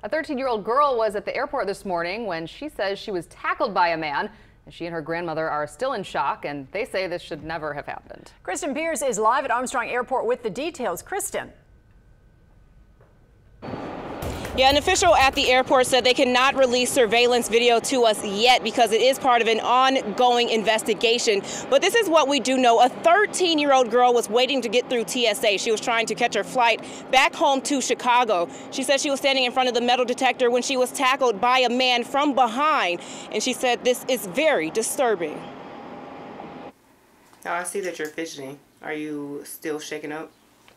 A 13-year-old girl was at the airport this morning when she says she was tackled by a man. She and her grandmother are still in shock, and they say this should never have happened. Kristen Pierce is live at Armstrong Airport with the details. Kristen. Yeah, an official at the airport said they cannot release surveillance video to us yet because it is part of an ongoing investigation. But this is what we do know. A 13-year-old girl was waiting to get through TSA. She was trying to catch her flight back home to Chicago. She said she was standing in front of the metal detector when she was tackled by a man from behind. And she said this is very disturbing. Oh, I see that you're fidgeting. Are you still shaken up?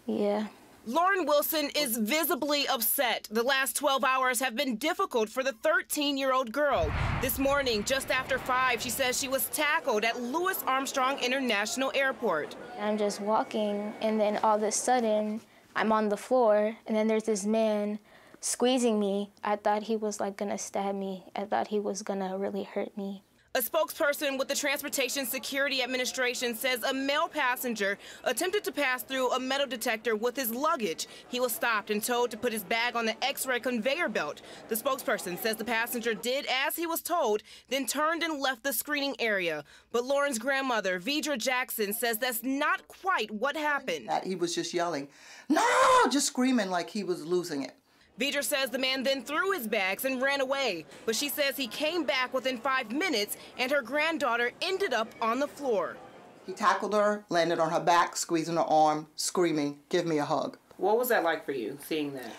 Yeah. Lauren Wilson is visibly upset. The last 12 hours have been difficult for the 13-year-old girl. This morning, just after 5, she says she was tackled at Louis Armstrong International Airport. I'm just walking, and then all of a sudden, I'm on the floor, and then there's this man squeezing me. I thought he was like gonna stab me. I thought he was gonna really hurt me. A spokesperson with the Transportation Security Administration says a male passenger attempted to pass through a metal detector with his luggage. He was stopped and told to put his bag on the X-ray conveyor belt. The spokesperson says the passenger did as he was told, then turned and left the screening area. But Lauren's grandmother, Vidra Jackson, says that's not quite what happened. He was just yelling, "No!" just screaming like he was losing it. Vidra says the man then threw his bags and ran away, but she says he came back within 5 minutes and her granddaughter ended up on the floor. He tackled her, landed on her back, squeezing her arm, screaming, "Give me a hug." What was that like for you, seeing that?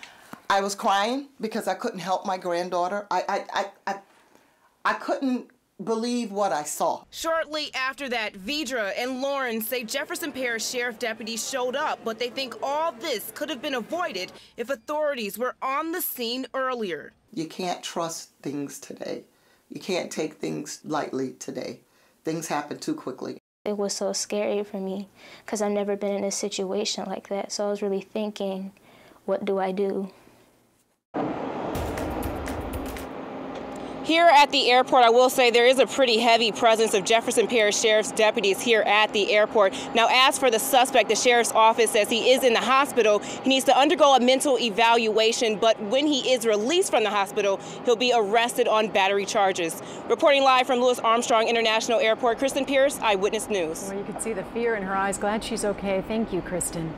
I was crying because I couldn't help my granddaughter. I couldn't believe what I saw. Shortly after that, Vidra and Lauren say Jefferson Parish Sheriff deputies showed up, but they think all this could have been avoided if authorities were on the scene earlier. You can't trust things today. You can't take things lightly today. Things happen too quickly. It was so scary for me because I've never been in a situation like that. So I was really thinking, what do I do? Here at the airport, I will say there is a pretty heavy presence of Jefferson Parish Sheriff's deputies here at the airport. Now, as for the suspect, the sheriff's office says he is in the hospital. He needs to undergo a mental evaluation, but when he is released from the hospital, he'll be arrested on battery charges. Reporting live from Louis Armstrong International Airport, Kristen Pierce, Eyewitness News. Well, you can see the fear in her eyes. Glad she's okay. Thank you, Kristen.